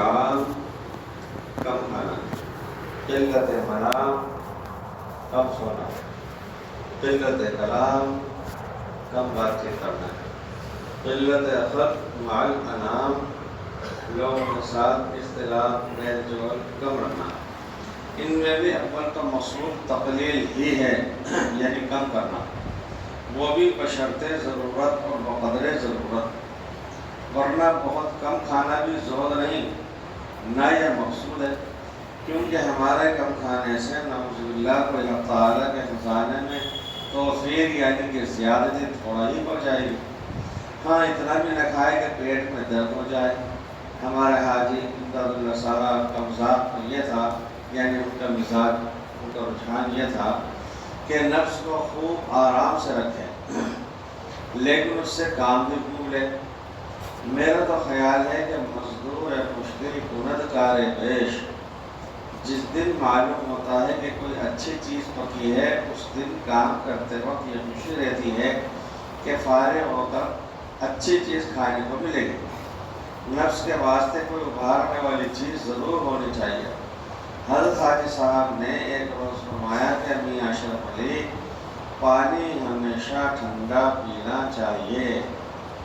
کلام کم کھانا، قلت منام کم سونا، قلت کلام کم بات چیت کرنا، قلت خط مع الانام لوگوں کے ساتھ اختلاف میل جول کم رکھنا۔ ان میں بھی اول کا مقصود تقلیل ہی ہے، یعنی کم کرنا، وہ بھی بشرط ضرورت اور بقدر ضرورت، ورنہ بہت کم کھانا بھی زہد نہیں، نہ یہ مقصود ہے، کیونکہ ہمارے کم کھانے سے نعوذ باللہ کو اللہ تعالیٰ کے خزانے میں توفیر یعنی کہ زیادتی تھوڑا ہی ہو جائے گی۔ ہاں اتنا بھی نہ کھائے کہ پیٹ میں درد ہو جائے۔ ہمارے حاجی امداد اللہ صاحب کا مزاج یہ تھا، یعنی ان کا مزاج، ان کا رجحان یہ تھا کہ نفس کو خوب آرام سے رکھے لیکن اس سے کام بھی خوب لے۔ میرا تو خیال ہے کہ مزدور مشکل کند کار پیش، جس دن معلوم ہوتا ہے کہ کوئی اچھی چیز پکی ہے، اس دن کام کرتے وقت یہ خوشی رہتی ہے کہ فارغ ہو کر اچھی چیز کھانے کو ملے گی۔ نفس کے واسطے کوئی ابھارنے والی چیز ضرور ہونی چاہیے۔ حضرت حاجی صاحب نے ایک روز فرمایا کہ میاں اشرف علی، پانی ہمیشہ ٹھنڈا پینا چاہیے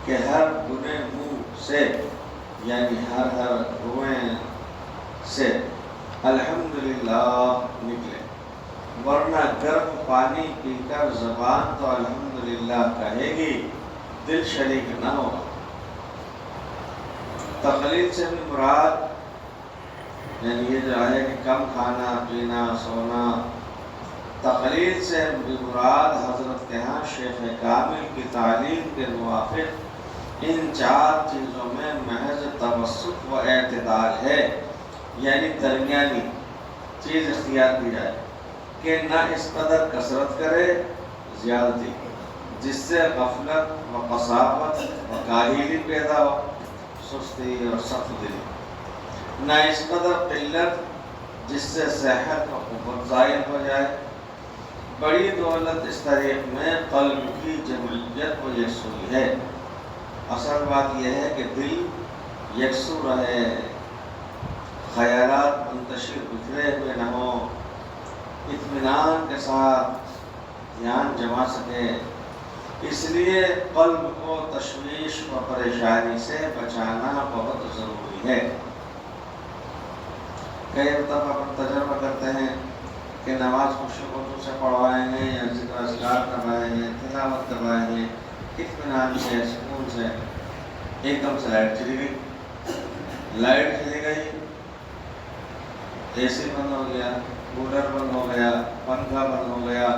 کہ ہر بنے منہ سے، یعنی ہر روئیں سے الحمدللہ نکلے، ورنہ گرم پانی پی کر زبان تو الحمدللہ کہے گی، دل شریک نہ ہوگا۔ تقلیل سے بھی مراد یعنی یہ جو ہے کہ کم کھانا پینا سونا، تقلیل سے بھی مراد حضرت کے ہاں شیخ کامل کی تعلیم کے موافق ان چار چیزوں میں محض توسط و اعتدال ہے، یعنی درمیانی چیز اختیار کی جائے کہ نہ اس قدر کثرت کرے زیادتی جس سے غفلت و قساوت و کاہلی پیدا ہو، سستی اور سخت دلی، نہ اس قدر قلت جس سے صحت و قوت ضائع ہو جائے۔ بڑی دولت اس طریق میں قلب کی جمعیت و یکسوئی ہے۔ اصل بات یہ ہے کہ دل یکسو رہے، خیالات منتشر بکھرے ہوئے نہ ہوں، اطمینان کے ساتھ دھیان جما سکے۔ اس لیے قلب کو تشویش و پریشانی سے بچانا بہت ضروری ہے۔ کئی دفعہ اپنا تجربہ کرتے ہیں کہ نماز خوشی خصوص سے پڑھوائیں گے یا ذکر اذکار کروائیں گے، تلاوت کروائیں گے، اطمینان سے سکون سے، ایک دم سے لائٹ چلی گئی، لائٹ چلی گئی، اے سی بند ہو گیا، کولر بند ہو گیا، پنکھا بند ہو گیا،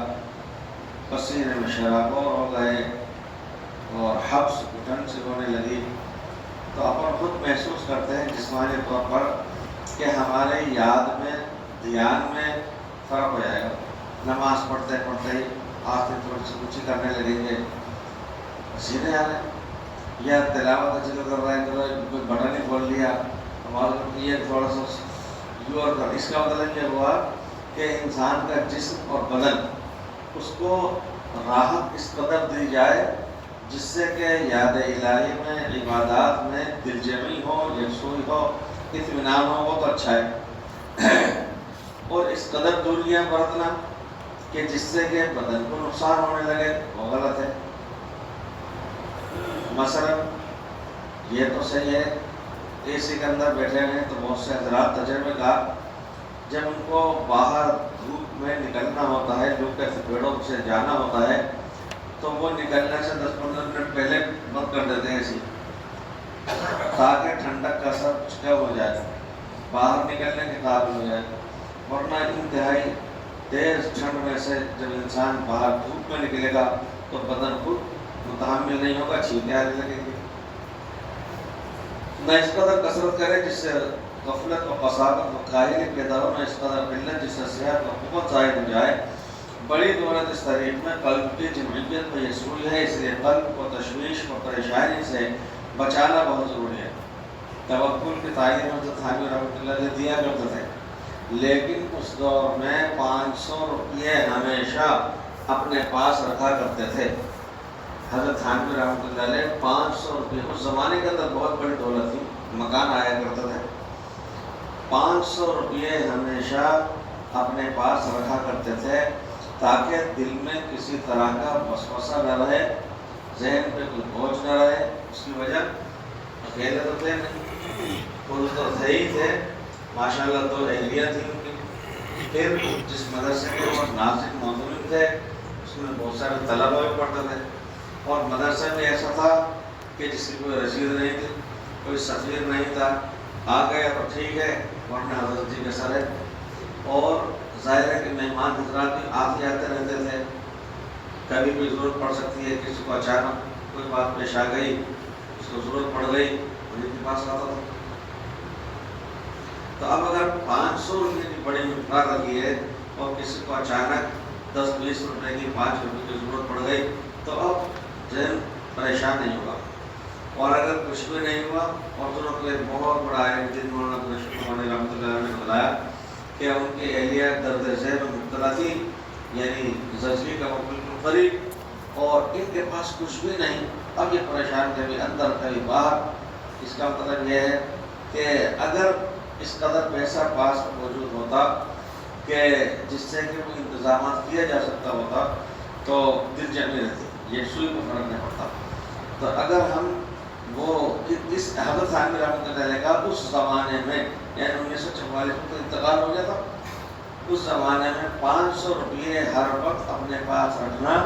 پسینے میں شرابور ہو گئے اور حبس گھٹن سے ہونے لگی، تو اپن خود محسوس کرتے ہیں جسمانی طور پر کہ ہمارے یاد میں دھیان میں فرق ہو جائے گا۔ نماز پڑھتے پڑھتے ہی آنکھیں تھوڑی سی اونچی کرنے لگیں گے، سینے آ رہے ہیں، یا تلاوت ذکر کر رہے ہیں تو کوئی بٹن ہی کھول لیا، ہمارا یہ تھوڑا سا یور کر، اس کا مطلب یہ ہوا کہ انسان کا جسم اور بدن اس کو راحت اس قدر دی جائے جس سے کہ یاد الہی میں عبادات میں دل جمعی ہو، یکسوئی ہو، اطمینان ہو، وہ تو اچھا ہے، اور اس قدر دوریاں برتنا کہ جس سے کہ بدن کو نقصان ہونے لگے وہ غلط ہے۔ مثلا یہ تو صحیح ہے اے سی کے اندر بیٹھے ہیں تو بہت سے حضرات تجربے کار جب ان کو باہر دھوپ میں نکلنا ہوتا ہے، دھوپ کے پیڑوں سے جانا ہوتا ہے، تو وہ نکلنے سے 10-15 منٹ پہلے بند کر دیتے ہیں اے سی تاکہ ٹھنڈک کا اثر کچھ کم ہو جائے، باہر نکلنے کے قابل ہو جائے، ورنہ انتہائی تیز ٹھنڈ میں سے جب انسان باہر دھوپ میں نکلے گا تو بدن خود متحمل نہیں ہوگا، چھینکیں آنے لگیں گی۔ نہ اس قدر کثرت کرے جس سے غفلت و قساوت و کاہلی پیدا ہو، نہ اس قدر قلت جس سے صحت و قوت ضائع ہو جائے۔ بڑی دولت اس طریق میں قلب کی جمعیت و یکسوئی ہے، اس لیے قلب کو تشویش و پریشانی سے بچانا بہت ضروری ہے۔ توکل کی تعلیم حضرت حاجی رحمۃ اللہ علیہ دیا کرتے تھے، لیکن اس دور میں 500 روپیے ہمیشہ اپنے پاس رکھا کرتے تھے۔ حضرت حاجی رحمۃ اللہ علیہ 500 روپیے اس زمانے کے اندر بہت بڑی دولت تھی، مکان آیا کرتا تھا، 500 روپئے ہمیشہ اپنے پاس رکھا کرتے تھے تاکہ دل میں کسی طرح کا وسوسہ نہ رہے، ذہن پہ کوئی بوجھ نہ رہے۔ اس کی وجہ اکیلے تو تھے نہیں، خود تو تھے ہی تھے، ماشاءاللہ تو اہلیہ تھی ان کی۔ پھر جس مدرسے کے وہ ناظم معلم تھے اس میں بہت سارے طلبہ بھی پڑھتے تھے، اور مدرسے میں ایسا تھا کہ جس کی کوئی رسید نہیں تھی، کوئی سفیر نہیں تھا، آ گئے تو ٹھیک ہے ورنہ حضرت جی کے سر ہے۔ اور ظاہر ہے کہ مہمان حضرات بھی آتے آتے رہتے تھے، کبھی کوئی ضرورت پڑ سکتی ہے، کسی کو اچانک کوئی بات پیش آ گئی، اس کو ضرورت پڑ گئی، انہیں کے پاس آتا تھا۔ تو اب اگر 500 روپئے کی بڑی مقدار لگی ہے اور کسی کو اچانک 10-20 روپئے کی 5 روپئے کی ضرورت پڑ گئی تو اب ذہن پریشان نہیں ہوگا۔ اور اگر کچھ بھی نہیں ہوا، اور دونوں کو ایک بہت بڑا ہے جن مولانا عبدالرشید رحمۃ اللہ علیہ نے بتایا کہ ان کی اہلیہ درد ذہن میں مبتلا تھی، یعنی زچگی کا وہ بالکل قریب، اور ان کے پاس کچھ بھی نہیں، اب یہ پریشان کبھی اندر کبھی باہر۔ اس کا مطلب یہ ہے کہ اگر اس قدر پیسہ پاس موجود ہوتا کہ جس سے کہ وہ انتظامات کیا جا سکتا ہوتا تو دل جمی رہتی، یہ سوئی کو فرق نہیں پڑتا۔ تو اگر ہم وہ اس حضرت عامر رحمۃ اللہ علیہ کا اس زمانے میں، یعنی 1944 میں تو انتقال ہو گیا تھا، اس زمانے میں 500 روپئے ہر وقت اپنے پاس رکھنا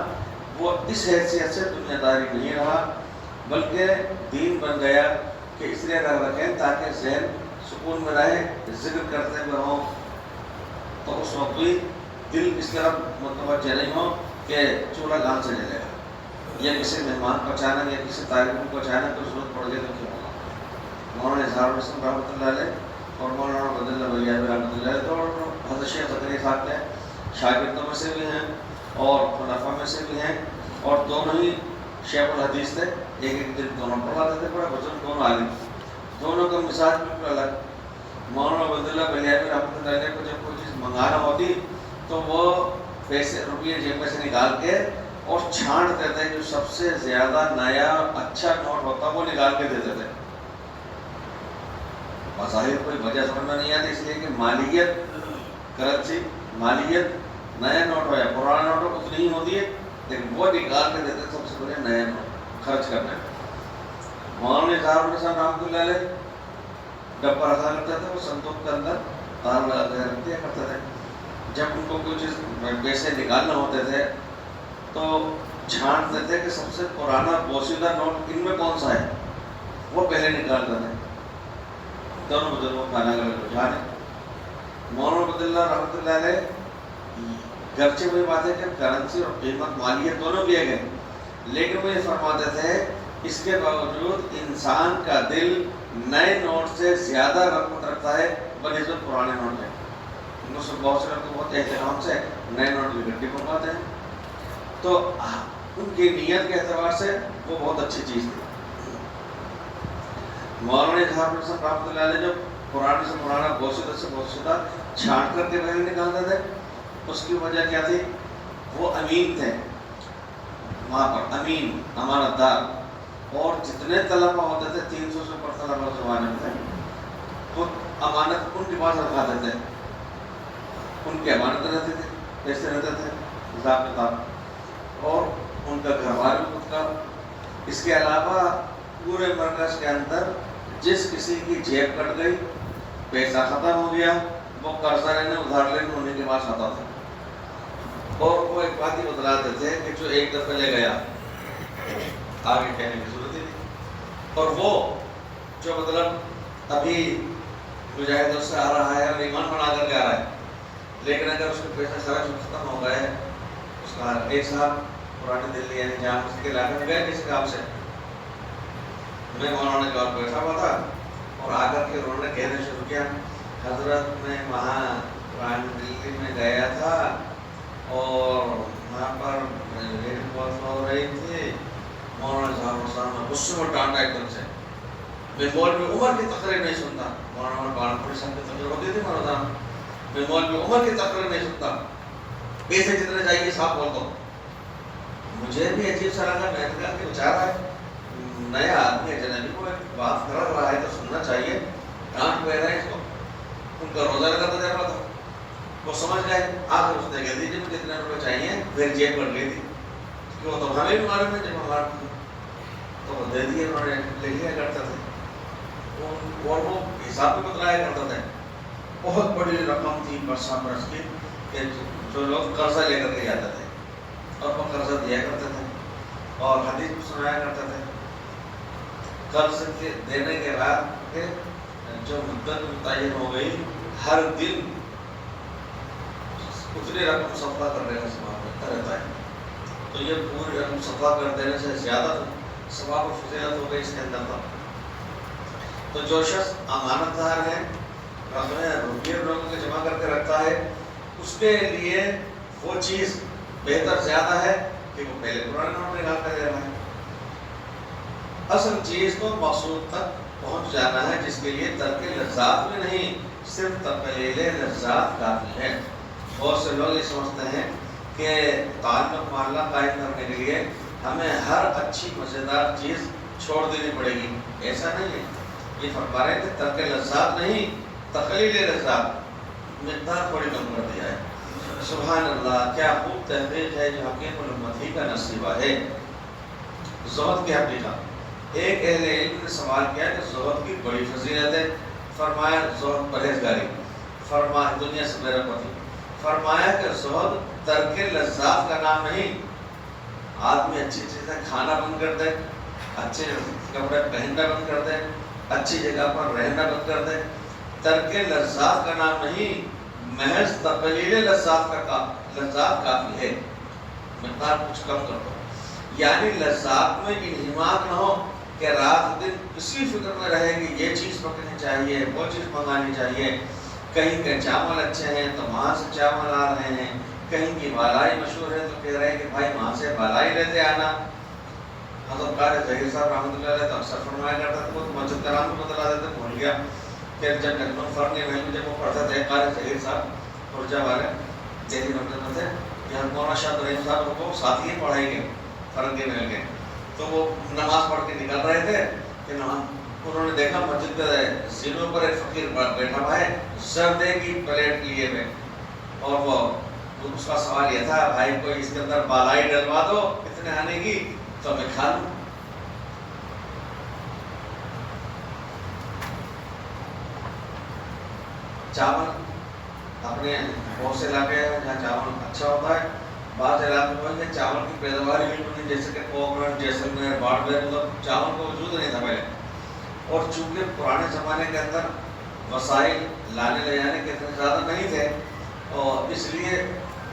وہ اس حیثیت سے دنیا داری نہیں رہا، بلکہ دین بن گیا کہ اس لیے رکھیں تاکہ ذہن سکون میں رہے، ذکر کرتے ہوئے ہوں تو اس وقت بھی دل اس طرف متوجہ نہیں ہو کہ چولہا کہاں سے جلے گا، یا کسی مہمان کو اچانک یا کسی طالب کو اچانک کوئی ضرورت پڑ گئی تو کیا ہوگا۔ مولانا اظہار الحسن رحمۃ اللہ علیہ اور مولانا عبداللہ بلیابی رحمۃ اللہ علیہ تو حضرت شیخ زکریا صاحب کے شاگردوں میں سے بھی ہیں اور خلفاء میں سے بھی ہیں، اور دونوں ہی شیخ الحدیث تھے، ایک دن دونوں پڑھاتے تھے، بڑے بزرگ دونوں عالم، دونوں کا مزاج بالکل الگ۔ مولانا عبداللہ بلیابی رحمۃ اللہ علیہ کو جب کوئی چیز منگانا ہوتی تو وہ پیسے روپئے جیب میں سے نکال کے اور چھانٹتے تھے، جو سب سے زیادہ نیا اچھا نوٹ ہوتا وہ نکال کے دیتے تھے۔ بظاہر کوئی وجہ سمجھ میں نہیں آتی، اس لیے کہ مالیت، کرنسی مالیت، نیا نوٹ ہو یا پرانا نوٹ ہو اتنی ہی ہوتی ہے، لیکن وہ نکال کے دیتے سب سے پہلے نیا نوٹ خرچ کرنے۔ مولانا اظہار الحسن رحمۃ اللہ علیہ ڈبہ رکھا کرتے تھے، وہ صندوق کے اندر تار لگا کے رکھ دیا کرتے تھے۔ جب ان کو کوئی چیز پیسے نکالنا ہوتے تھے تو چھانٹتے تھے کہ سب سے پرانا بوسیدہ نوٹ ان میں کون سا ہے، وہ پہلے نکالتے تھے۔ دونوں بزرگوں کا الگ الگ رجحان ہے۔ مولانا عبداللہ رحمۃ اللہ علیہ گرچہ وہی بات ہے کہ کرنسی اور قیمت مالیت دونوں بھی ہے، لیکن وہ یہ فرماتے تھے اس کے باوجود انسان کا دل نئے نوٹ سے زیادہ رغبت رکھتا ہے بنسبت پرانے نوٹ میں۔ ان کو بہت سے لوگ بہت احترام سے نئے نوٹ کی گڈی پکواتے ہیں، تو ان کی نیت کے اعتبار سے وہ بہت اچھی چیز تھی۔ مولانا اظہار الحسن رحمۃ اللہ علیہ جو پرانے سے پرانا بوسیدہ سے بوسیدہ چھانٹ کر کے پہلے نکالتے تھے، اس کی وجہ کیا تھی؟ وہ امین تھے، وہاں پر امین، امانت دار، اور جتنے طلبہ ہوتے تھے 300 سے اوپر طلبہ اس زمانے میں تھے، تو امانت ان کے پاس رکھاتے تھے، ان کی امانت رہتے تھے، پیسے رہتے تھے، حساب کتاب، اور ان کا گھر بار بھی خود کا۔ اس کے علاوہ پورے مرکز کے اندر جس کسی کی جیب کٹ گئی، پیسہ ختم ہو گیا، وہ قرضہ لینے ادھار لینے انہیں کے پاس آتا تھا، اور وہ ایک بات ہی بتلاتے تھے کہ جو ایک دفعہ لے گیا آگے کہنے کی ضرورت ہی نہیں، اور وہ جو مطلب ابھی مجاہد اس سے آ رہا ہے اور ایمان بنا کر کے آ رہا ہے، لیکن اگر اس کے پیسے خرچ ختم ہو گئے، اس کا ایک صاحب پرانی دلی یعنی جامع مسجد کے علاقے میں گئے کسی کام سے، میں مولانا کے بعد بیٹھا ہوا تھا، اور آ کر کے انہوں نے کہنے شروع کیا، حضرت میں وہاں پرانی دلی میں گیا تھا اور وہاں پر ریل بہت ہو رہی تھی، مولانا صاحب السلام نے غصے میں ڈانٹا ایک دم سے، میں مولوی عمر کی تقریر نہیں سنتا، مولانا بانپوری صاحب کی تقریر ہوتی تھی مولانا، میں مولوی عمر کی تقریر نہیں سنتا، پیسے جتنے چاہیے صاحب بول دو۔ مجھے بھی عجیب سا لگا، میں نے کہا کہ بیچارہ ہے نیا آدمی ہے، جنابی کو ایک بات کر رہا ہے تو سننا چاہیے، ڈانٹ پہ رہا ہے اس کو، کا روزہ لگاتا جا رہا تھا. وہ سمجھ گئے. آخر اس نے کہہ دی مجھے کتنے روپے چاہیے, پھر جیب پر لی تھی کہ وہ تو ہمیں بھی معلوم ہے جب ہمارا تو وہ دے دیے, انہوں نے لے لیا کرتے تھے. اور وہ حساب بھی بتلایا کرتا تھا. بہت بڑی رقم تھی برسہ برس کی کہ جو لوگ قرضہ لے کر کے جاتے تھے اور وہ قرضہ دیا کرتے تھے اور حدیث بھی سنایا کرتے تھے. قرض کے دینے کے بعد جو مدت متعین ہو گئی, ہر دن اتنی رقم صدقہ کرنے کا ثواب ملتا رہتا ہے. تو یہ پوری رقم صدقہ کر دینے سے زیادہ ثواب و فضیلت ہو گئی اس کے اندر. تو جو شخص امانت دار ہے, روپیے لوگوں کے جمع کر کے رکھتا ہے, اس کے لیے وہ چیز بہتر زیادہ ہے کہ وہ پہلے پرانے نوٹ نکال کر دے رہا ہے. اصل چیز تو مقصود تک پہنچ جانا ہے, جس کے لیے ترک لذات میں نہیں, صرف تقلیل لذات کافی ہے. بہت سے لوگ یہ سمجھتے ہیں کہ تعلق معاملہ قائم کرنے کے لیے ہمیں ہر اچھی مزیدار چیز چھوڑ دینی پڑے گی. ایسا نہیں ہے. یہ فرما رہے تھے ترک لذات نہیں, تقلیل لذات, مقدار تھوڑی کم کر دیا ہے. سبحان اللہ, کیا خوب تحقیق ہے جو حکیم الامت ہی کا نصیبہ ہے. زہد کی حقیقت. ایک اہل علم نے سوال کیا کہ زہد کی بڑی فضیلت ہے. فرمایا زہد پرہیزگاری. فرمایا دنیا سے بے رغبتی. فرمایا کہ زہد ترک لذات کا نام نہیں. آدمی اچھی چیزیں کھانا بند کر دے, اچھے کپڑے پہننا بند کر دے, اچھی جگہ پر رہنا بند کر دے, ترک لذات کا نام نہیں, محض تقلیل لذات کافی ہے. مقدار کچھ کم کر دو. یعنی لذات میں انہماک نہ ہو کہ رات دن اسی فکر میں رہے کہ یہ چیز پکڑنی چاہیے, وہ چیز منگانی چاہیے. کہیں کے چاول اچھے ہیں تو وہاں سے چاول آ رہے ہیں, کہیں کی بالائی مشہور ہے تو کہہ رہے ہیں کہ بھائی وہاں سے بالائی لیتے آنا. حضرت قاری ظہیر صاحب رحمۃ اللہ علیہ تو اکثر فرمایا کرتا تھا, وہ مسجد کا نام بھی بتلا دیتے, بھول گیا. پھر جب فرق نہیں میں جب وہ پڑھتے تھے قاری ظہیر صاحب ارجا والے دہلی مسجد میں تھے, یہاں مولانا شاہ رحیم صاحب کو ساتھ ہی پڑھائی گئے فرنگی مل گئے. تو وہ نماز پڑھ کے نکل رہے تھے کہ انہوں نے دیکھا مسجد کے زینوں پر ایک فقیر بیٹھا ہوا ہے زردے کی پلیٹ لیے ہوئے, اور وہ اس کا سوال یہ تھا بھائی کوئی اس کے اندر بالائی ڈلوا دو اتنے آنے کی تو میں کھا لوں. چاول اپنے بہت سے علاقے ہیں جہاں چاول اچھا ہوتا ہے, بعض علاقوں میں چاول کی پیداوار ہی نہیں, جیسے کہ پوکرن, جیسلمیر, باڑمیر, مطلب چاول کا وجود نہیں تھا پہلے. اور چونکہ پرانے زمانے کے اندر وسائل لانے لے جانے کے اتنے زیادہ نہیں تھے, اور اس لیے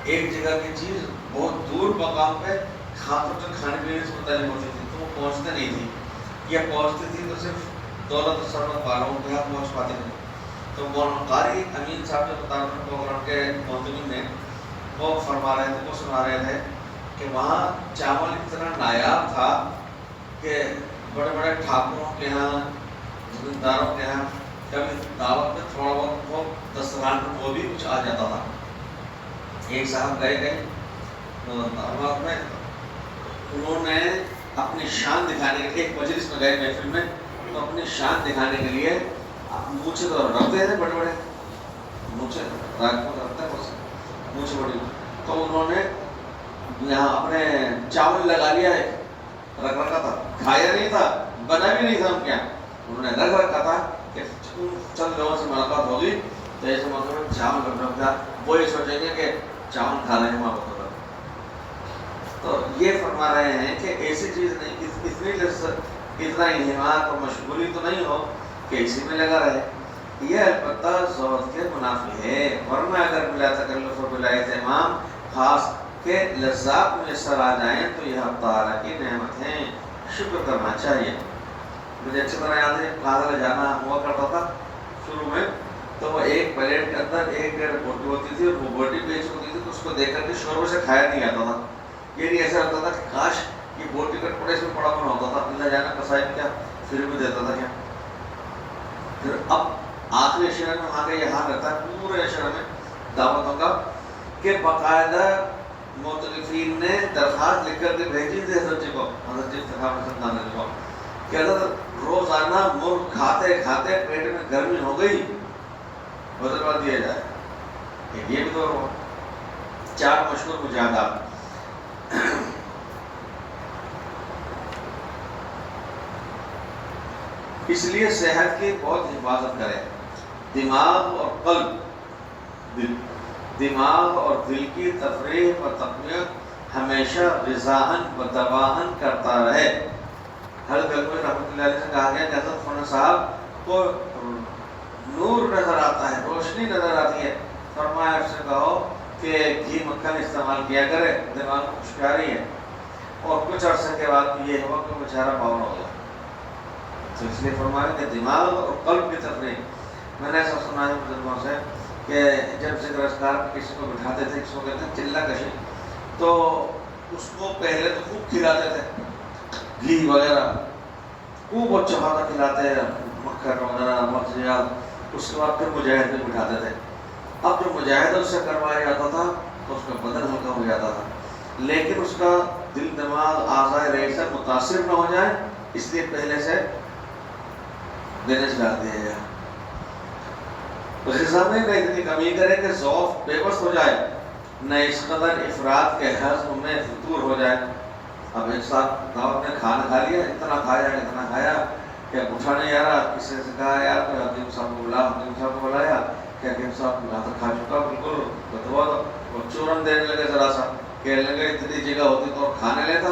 ایک جگہ کی چیز بہت دور مقام پہ کھانے پینے سے متعلق ہوتی تھی تو وہ پہنچتے نہیں تھی, یا پہنچتی تھی تو صرف دولت و ثروت والوں کے یہاں پہنچ پاتے تھے. تو مولانا قاری امین صاحب جو بتا رہے پروگرام کے منتظم نے وہ فرما رہے تھے, وہ سنا رہے تھے کہ وہاں چاول اتنا نایاب تھا کہ بڑے بڑے ٹھاکروں کے یہاں, زمینداروں کے یہاں کبھی دعوت میں تھوڑا بہت وہ دسترخوان پر وہ بھی کچھ آ جاتا تھا. ایک صاحب گئے دعوت میں, انہوں نے اپنی شان دکھانے کے لیے ایک مجلس میں گئے محفل میں, تو اپنی شان دکھانے کے لیے مونچھے تو رکھتے تھے بڑے بڑے مونچھے رکھتے ہیں مونچھے بڑی, تو انہوں نے یہاں اپنے چاول لگا لیا ہے, رکھ رکھا تھا, کھایا نہیں تھا, بنا بھی نہیں تھا ان کے یہاں, انہوں نے رکھ رکھا تھا کہ چند لوگوں سے ملاقات ہوگی تو ایسے موقع میں چاول رکھ رکھا, وہ یہ سوچیں گے کہ چاول کھا رہے ہیں وہاں پر. تو یہ فرما رہے ہیں کہ ایسی چیز نہیں, اتنی لذت, اتنا انہماک اور مشغولی تو نہیں ہو کہ اسی میں لگا رہے. یہ البتہ زہد کے منافی ہے, ورنہ اگر بلا تکلف و بلا اہتمام خاص کہ لذات میسر آ جائیں تو یہ اللہ تعالیٰ کی نعمت ہیں, شکر کرنا چاہیے. مجھے اچھی طرح یاد ہے کھانا لے جانا ہوا کرتا تھا شروع میں, تو وہ ایک پلیٹ کے اندر 1-1.5 بوٹی ہوتی تھی, اور وہ بوٹی بیچ ہوتی تھی تو اس کو دیکھ کر کے شوربے سے کھایا نہیں آتا تھا. یہ نہیں ایسا ہوتا تھا کہ کاش یہ بوٹی کا ٹکڑے اس میں پڑا ہونا ہوتا تھا, اللہ جانا کسائی کیا پھر بھی دیتا تھا کیا. پھر اب آخری شہر میں وہاں کا یہ حال رہتا ہے پورے شہر میں دعوتوں کا کہ باقاعدہ مختلفین نے درخواست لکھ کر کے بھیجی تھی حضرت جی کو, حضرت جی کو کہ حضرت روزانہ مرغ کھاتے کھاتے پیٹ میں گرمی ہو گئی, بدلوا دیا جائے. یہ بھی دور ہوا. 4 مشہور مجاہدات. اس لیے صحت کی بہت حفاظت کریں. دماغ اور قلب، دماغ اور دل کی تفریح و تقویت ہمیشہ غذاہن و دواہن کرتا رہے. حضرت گنگوئی رحمۃ اللہ علیہ سے کہا گیا کہ حضرت مولانا صاحب کو نور نظر آتا ہے، روشنی نظر آتی ہے. فرمایا اس سے کہو کہ گھی مکھن استعمال کیا کرے، دماغ کو خوشگواری ہے. اور کچھ عرصے کے بعد یہ ہوا کہ بیچارہ باور ہو گیا. تو اس لیے فرمایا کہ دماغ اور قلب کی تفریح. میں نے ایسا سنا ہے بزرگوں سے کہ جب ذکر اذکار میں کسی کو بٹھاتے تھے، کسی کو کہتے ہیں چلہ کشی، تو اس کو پہلے تو خوب کھلاتے تھے، گھی وغیرہ خوب اچھا کھانا کھلاتے ہیں، مکھن وغیرہ مغزیات. اس کے بعد پھر مجاہد میں بٹھاتے تھے. اب جو مجاہد اس سے کروایا جاتا تھا تو اس کا بدن ہلکا ہو جاتا تھا، لیکن اس کا دل دماغ اعضائے ریسہ متاثر نہ ہو جائے، اس لیے پہلے سے بینس ڈال دیا گیا. غذا میں نہ اتنی کمی کرے کہ ذوق بے بس ہو جائے، نہ اس قدر افراد کے ہضم میں فطور ہو جائے. اب ایک ساتھ دعوت میں کھانا کھا لیا، اتنا کھایا کہ اٹھا نہیں آ رہا. کسی سے کہا یار کوئی حکیم صاحب کو بلا، حکیم صاحب کو بلایا کہ حکیم صاحب یہاں کھا چکا بالکل بتوا دو. وہ چورن دینے لگے ذرا سا، کہنے لگے اتنی جگہ ہوتی تو کھانے لیتا،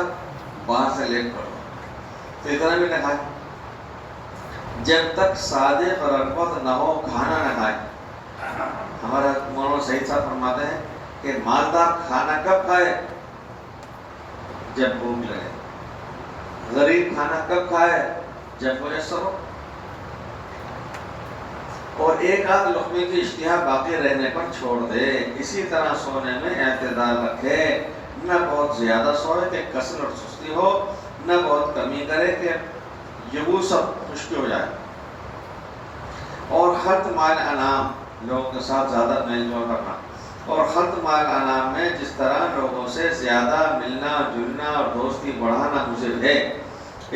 باہر سے لیٹ پڑ دو. تو اتنا بھی نہ کھائے. جب تک صادق اور رغبت نہ ہو کھانا نہ کھائے. ہمارا مولانا سعید صاحب فرماتے ہیں کہ مالدار کھانا کب کھائے؟ جب بھوک لگے. غریب کھانا کب کھائے؟ جب میسر ہو. اور ایک آدھ لقمے کی اشتہا باقی رہنے پر چھوڑ دے. اسی طرح سونے میں اعتدال رکھے، نہ بہت زیادہ سوئے کہ کسل اور سستی ہو، نہ بہت کمی کرے کہ یبوست خشکی ہو جائے. اور خلط مال انعام، لوگوں کے ساتھ زیادہ میل جول کرنا. اور خلط مال انعام میں جس طرح لوگوں سے زیادہ ملنا جلنا اور دوستی بڑھانا مضر ہے،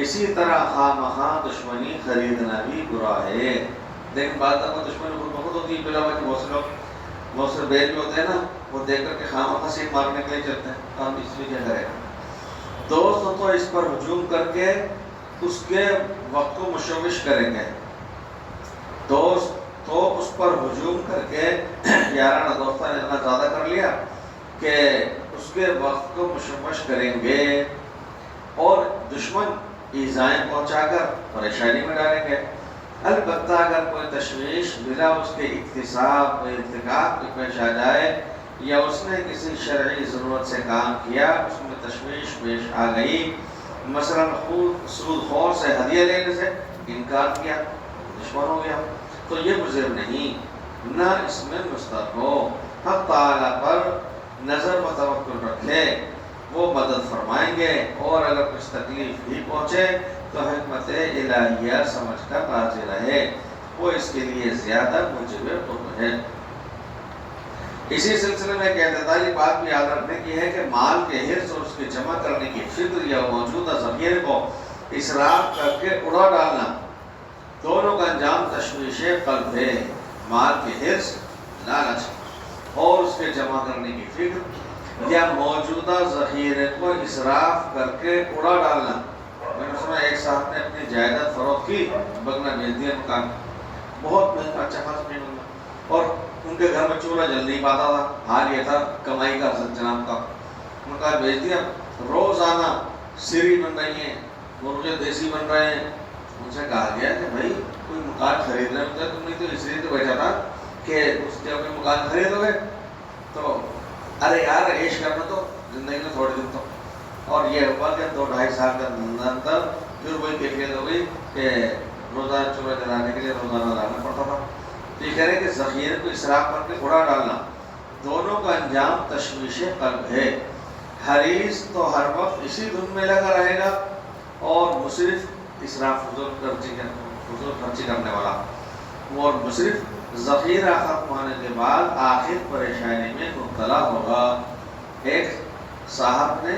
اسی طرح خواہ مخواہ دشمنی خریدنا بھی برا ہے. لیکن بعض دفعہ دشمنی خود بخود ہوتی ہے. بلا وجہ بہت سے بیل بھی ہوتے ہیں نا، وہ دیکھ کر کے خواہ مخواہ سیٹ مارنے کے لیے چلتے ہیں. ہم اس میں کیا کرے گا؟ دوست تو اس پر ہجوم کر کے اس کے وقت کو مشوش کریں گے. دوست تو اس پر ہجوم کر کے یارانہ دوستہ نے اتنا زیادہ کر لیا کہ اس کے وقت کو مشوش کریں گے، اور دشمن ایذائیں پہنچا کر پریشانی میں ڈالیں گے. البتہ اگر کوئی تشویش بلا اس کے اکتساب و ارتکاب میں پیش آ جائے، یا اس نے کسی شرعی ضرورت سے کام کیا، اس میں تشویش پیش آ گئی، مثلا سود خور سے ہدیہ لینے سے انکار کیا، دشمن ہو گیا، تو یہ مضر نہیں، نہ اس میں مستحب ہو. حق تعالیٰ پر نظر و توکل رکھے، وہ مدد فرمائیں گے. اور اگر کچھ تکلیف بھی پہنچے تو حکمت الہیہ سمجھ کر راضی رہے، وہ اس کے لیے زیادہ موجب قرب ہے. اسی سلسلے میں ایک اعتدالی بات بھی یاد رکھنے کی ہے کہ مال کے حرص اور اس کے جمع کرنے کی فکر یا موجودہ ذخیرے کو اسراف کر کے اڑا ڈالنا، دونوں کا انجام تشویش قلب ہے. مال کے حرص، لالچ اور اس کے جمع کرنے کی فکر یا موجودہ ذخیرے کو اسراف کر کے اڑا ڈالنا. میں نے سنا ایک صاحب نے اپنی جائیداد فروخت کی، بگنا بیچ دیا مکان، بہت مہنگا اچھا خاص نہیں بننا، اور ان کے گھر میں چولہا جل نہیں پاتا تھا. حال یہ تھا کمائی کا جناب کا. مکان بیچ دیا. روزانہ سری بن رہی ہیں، مرغے دیسی بن رہے ہیں. ان سے کہا گیا کہ بھائی کوئی مکان خریدنا ہوتا ہے، تم نے تو اس لیے تو بیٹھا تھا کہ اس جب کوئی مکان خریدو گے تو ارے یار عیش کرنا تو زندگی میں تھوڑے دن تو. اور یہ ہوا کہ 2-2.5 سال کے اندر پھر وہی کیفیت ہو گئی کہ روزانہ چولہا جلانے کے لیے روزانہ لانا پڑتا تھا. تو یہ کہہ رہے کہ ذخیرے کو اسراف کر کے اڑا ڈالنا، دونوں کا انجام تشویش قلب ہے. حریص تو ہر وقت اسی دھن میں لگا رہے گا، اور مصرف اسراف فضول خرچی کرنے والا، اور مصرف ذخیرہ ختم ہونے کے بعد آخر پریشانی میں مبتلا ہوگا. ایک صاحب نے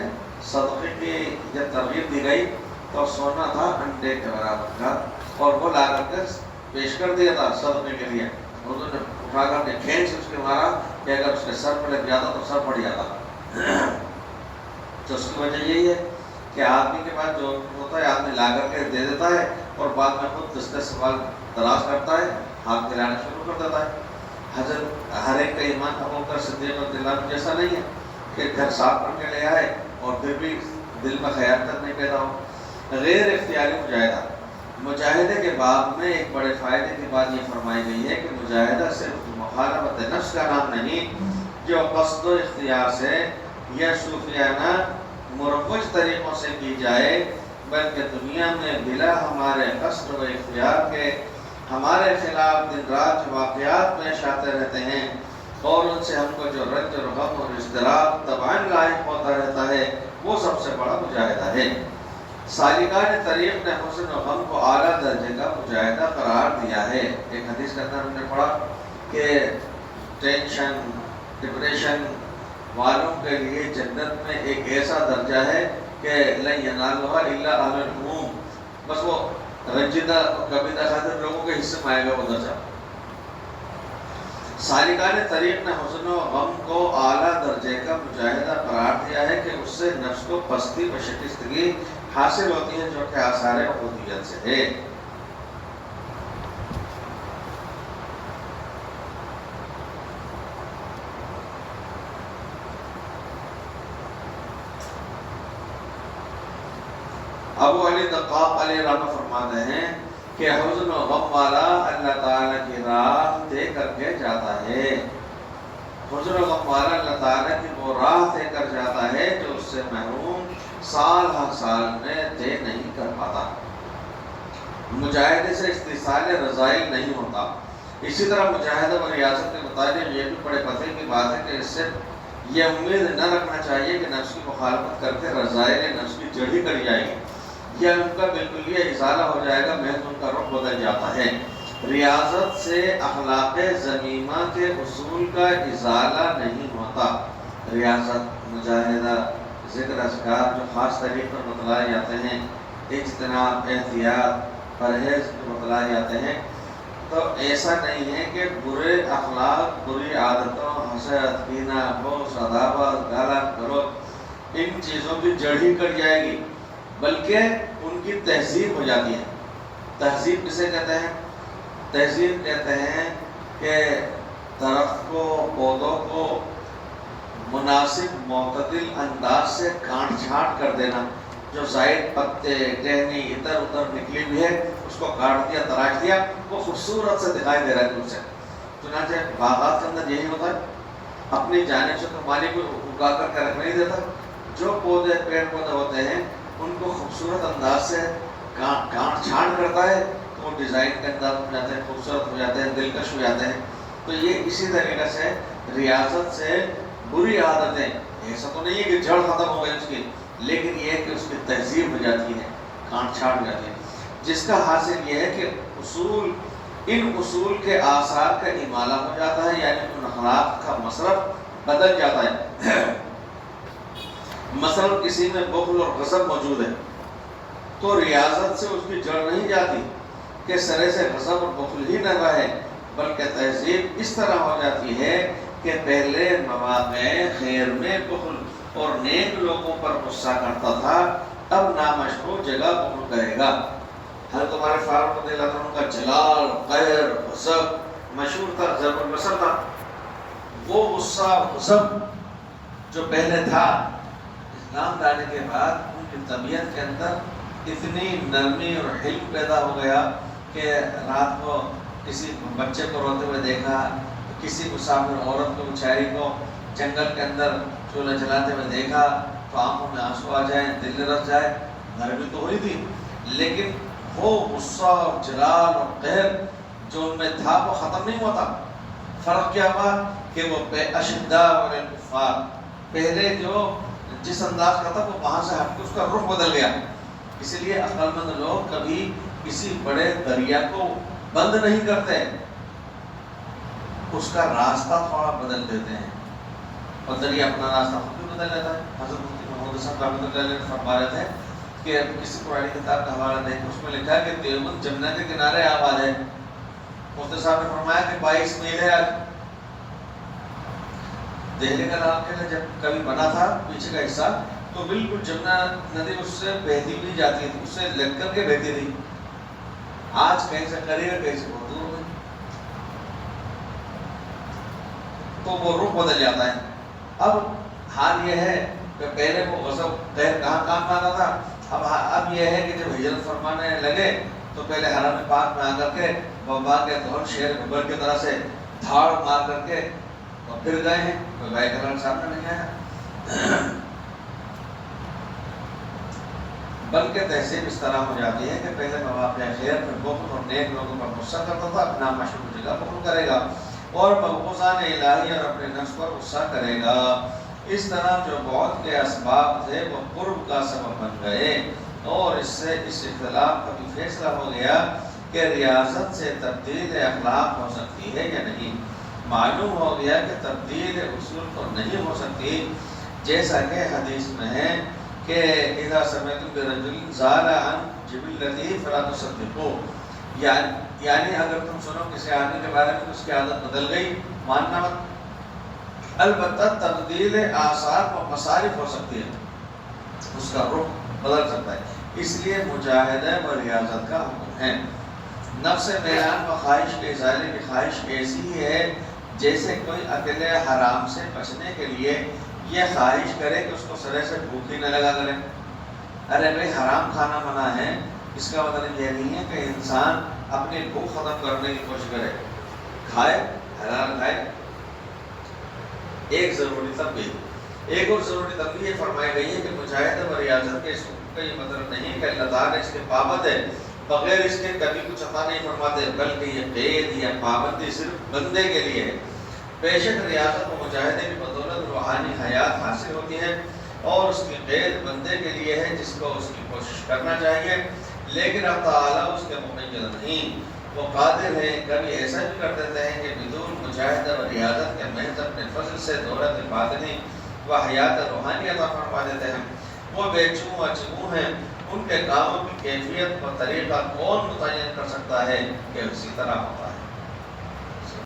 صدقے کی جب ترغیب دی گئی تو سونا تھا انڈے کے برابر کا، اور وہ لا کر کے پیش کر دیا تھا صدقے کے لیے. حضور نے اٹھا کر کے کھینچ اس کے مارا کہ اگر اس کے سر پہ لگ جاتا تو سر پڑ جاتا۔ تو اس کی وجہ یہی ہے کہ آدمی کے پاس جو ہوتا ہے آدمی لا کر کے دے دیتا ہے اور بعد میں خود دستے سوال تلاش کرتا ہے، ہاتھ دلانا شروع کر دیتا ہے۔ حضرت ہر ایک کا ایمان ابو بکر صدیق رضی اللہ عنہ جیسا نہیں ہے کہ گھر صاف کر کے لے آئے اور پھر بھی دل میں خیال تک نہیں پیدا ہو۔ غیر اختیاری مجاہدہ، مجاہدے کے بعد میں ایک بڑے فائدے کی بات یہ فرمائی گئی ہے کہ مجاہدہ صرف مخالفت نفس کا نام نہیں جو قصد و اختیار سے یا صوفیانہ مروج طریقوں سے کی جائے، بلکہ دنیا میں بلا ہمارے قصد و اختیار کے ہمارے خلاف دن رات جو واقعات پیش آتے رہتے ہیں اور ان سے ہم کو جو رنج اور غم اور اضطراب طبعاً لاحق ہوتا رہتا ہے، وہ سب سے بڑا مجاہدہ ہے۔ سالکان طریق نے حسن و غم کو اعلیٰ درجے کا مجاہدہ قرار دیا ہے۔ ایک حدیث کے اندر ہم نے پڑھا کہ ٹینشن ڈپریشن والوں کے لیے جنت میں ایک ایسا درجہ ہے کہ لن ینالھا الا اہل الہموم، بس وہ رنجیدہ کبھی خاطر لوگوں کے حصے میں آئے گا وہ درجہ۔ سالکان طریق نے حزن و غم کو اعلیٰ درجے کا مجاہدہ قرار دیا ہے کہ اس سے نفس کو پستی و شکستگی حاصل ہوتی ہے جو کہ آثار عبودیت سے ہے۔ ابو علی دقاق علیہ الرحمہ فرماتے ہیں کہ حزن و غم والا اللہ تعالیٰ کی راہ طے کر کے جاتا ہے۔ حزن و غم والا اللہ تعالیٰ کی وہ راہ طے کر جاتا ہے جو اس سے محروم سال ہر سال میں طے نہیں کر پاتا۔ مجاہدے سے استحصال رضائل نہیں ہوتا۔ اسی طرح مجاہدہ و ریاضت کے متعلق یہ بھی بڑے پتے کی بات ہے کہ اس سے یہ امید نہ رکھنا چاہیے کہ نفس کی مخالفت کر کے رضائل نفس کی جڑ ہی کر جائے گی یا ان کا بالکل یہ ازالہ ہو جائے گا، محض ان کا رخ بدل جاتا ہے۔ ریاضت سے اخلاق ذمیمہ کے اصول کا ازالہ نہیں ہوتا۔ ریاضت، مجاہدہ، ذکر اذکار جو خاص طریق پر بتلائے جاتے ہیں، اجتناب، احتیاط، پرہیز بتلائے جاتے ہیں، تو ایسا نہیں ہے کہ برے اخلاق، بری عادتوں، حسد، کینہ، بغض، عداوت، گالا گلوچ ان چیزوں کی جڑ ہی کٹ جائے گی، بلکہ ان کی تہذیب ہو جاتی ہے۔ تہذیب کسے کہتے ہیں؟ تہذیب کہتے ہیں کہ درخت کو، پودوں کو مناسب معتدل انداز سے کاٹ چھانٹ کر دینا۔ جو زائد پتے، ٹہنی ادھر ادھر نکلی ہوئی ہے اس کو کاٹ دیا، تراش دیا، وہ خوبصورت سے دکھائی دے رہا ہے دور سے۔ چنانچہ باغات کے اندر یہی ہوتا ہے، اپنی جانب سے تو مالک کو اگا کر کے رکھ نہیں دیتا، جو پودے پیڑ پودے ہوتے ہیں ان کو خوبصورت انداز سے کاٹ چھانٹ کرتا ہے تو وہ ڈیزائن کے انداز ہو جاتے ہیں، خوبصورت ہو جاتے ہیں، دلکش ہو جاتے ہیں۔ تو یہ اسی طریقے سے ریاضت سے بری عادتیں، ایسا تو نہیں ہے کہ جڑ ختم ہو گئی اس کی، لیکن یہ ہے کہ اس کی تہذیب ہو جاتی ہے، کاٹ چھانٹ ہو جاتی ہے، جس کا حاصل یہ ہے کہ ان اصول کے آثار کا امالہ ہو جاتا ہے، یعنی ان اخلاق کا مصرف بدل جاتا ہے۔ مثلا کسی میں بخل اور غضب موجود ہے تو ریاضت سے اس کی جڑ نہیں جاتی کہ سرے سے غضب اور بخل ہی نہ رہے، بلکہ تہذیب اس طرح ہو جاتی ہے کہ پہلے مواقع خیر میں بخل اور نیک لوگوں پر غصہ کرتا تھا، اب نامشروع جگہ بخل کرے گا۔ حضرت عمر فاروق رضی اللہ عنہ کا جلال، قہر، غضب مشہور تھا، ضرب البصر تھا۔ وہ غصہ غضب جو پہلے تھا، اسلام لانے کے بعد ان کی طبیعت کے اندر اتنی نرمی اور حلم پیدا ہو گیا کہ رات کو کسی بچے کو روتے ہوئے دیکھا، کسی مسافر عورت کو، بیچاری کو جنگل کے اندر چولہا جلاتے ہوئے دیکھا تو آنکھوں میں آنسو آ جائیں، دل رس جائے۔ نرمی تو ہوئی تھی لیکن وہ غصہ اور جلال اور قہر جو ان میں تھا وہ ختم نہیں ہوتا۔ فرق کیا ہوا کہ وہ بے اشداء علی الکفار، پہلے جو جس انداز کا تھا وہ وہاں سے ہٹ کے اس کا رخ بدل گیا۔ اسی لیے عقل مند لوگ کبھی کسی بڑے دریا کو بند نہیں کرتے، اس کا راستہ تھوڑا بدل دیتے ہیں اور دریا اپنا راستہ خود بھی بدل لیتا ہے۔ حضرت مفتی محمود حسن رحمۃ اللہ علیہ فرما رہے تھے کہ کسی قرآن کتاب کا حوالہ دیں، اس میں لکھا ہے کہ دیوبند جمنا کے کنارے آباد ہے، مفتی صاحب نے فرمایا کہ 22 میل ہے آج دہلی کا نام کے لیے جب کبھی بنا تھا پیچھے کا حصہ تو بالکل جمنا ندی اس سے بہتی بھی نہیں جاتی تھی، اس سے لگ کر کے بہتی تھی. آج کہیں سے قریب ہے کہیں سے بہت دور ہے، تو وہ رخ بدل جاتا ہے. اب حال یہ ہے کہ پہلے وہ غضب غیر کہاں کام آتا تھا، اب یہ ہے کہ جب ہجرت فرمانے لگے تو پہلے حرم پاک میں آ کر کے وبا کے دور شیر گبر کی طرح سے دھاڑ مار کر کے اور پھر گئے ہیں. کوئی بھائی کرن سامنے نہیں آیا، بلکہ تہذیب اس طرح ہو جاتی ہے کہ پہلے مواقع خیر میں بخل اور نیک لوگوں پر غصہ کرتا تھا، اپنا مشہور جگہ بخل کرے گا اور مقبوضان الہی اور اپنے نفس پر غصہ کرے گا. اس طرح جو بعد کے اسباب تھے وہ قرب کا سبب بن گئے، اور اس سے اس اختلاف کا بھی فیصلہ ہو گیا کہ ریاضت سے تبدیل اخلاق ہو سکتی ہے یا نہیں. معلوم ہو گیا کہ تبدیل اصول تو نہیں ہو سکتی، جیسا کہ حدیث میں ہے کہ اذا سمعتم برجل زال عن جبلته فلا تصدقوه، یعنی اگر تم سنو کسی آدمی کے بارے میں اس کی عادت بدل گئی ماننا مت. البتہ تبدیل آثار و مصارف ہو سکتی ہے، اس کا رخ بدل سکتا ہے، اس لیے مجاہدہ و ریاضت کا حکم ہے. نفس میلان و خواہش کے ازالے کی خواہش ایسی ہی ہے جیسے کوئی اکیلے حرام سے بچنے کے لیے یہ خواہش کرے کہ اس کو سرے سے بھوک ہی نہ لگا کرے. ارے بھائی حرام کھانا منع ہے، اس کا مطلب یہ نہیں ہے کہ انسان اپنی بھوک ختم کرنے کی کوشش کرے، کھائے حلال کھائے. ایک ضروری تنبیہ، ایک اور ضروری تنبیہ فرمائی گئی ہے کہ مجاہدہ و ریاضت کے اس کا یہ مطلب نہیں کہ اللہ تعالیٰ اس کے پابند ہے، بغیر اس کے کبھی کچھ عطا نہیں فرماتے، بلکہ یہ قید یا پابندی صرف بندے کے لیے ہے. بے شک ریاضت و مجاہدے کی بدولت روحانی حیات حاصل ہوتی ہے، اور اس کی قید بندے کے لیے ہے جس کو اس کی کوشش کرنا چاہیے، لیکن اللہ تعالیٰ اس کے مقید نہیں. وہ قادر ہیں، کبھی ایسا بھی کر دیتے ہیں کہ بدون مجاہدہ و ریاضت کے محض اپنے فضل سے دولت باطنی و حیات روحانی عطا فرما دیتے ہیں. وہ بے چوں اچموں ہیں، ان کے کاموں کی کیفیت و طریقہ کون متعین کر سکتا ہے کہ اسی طرح ہوتا ہے.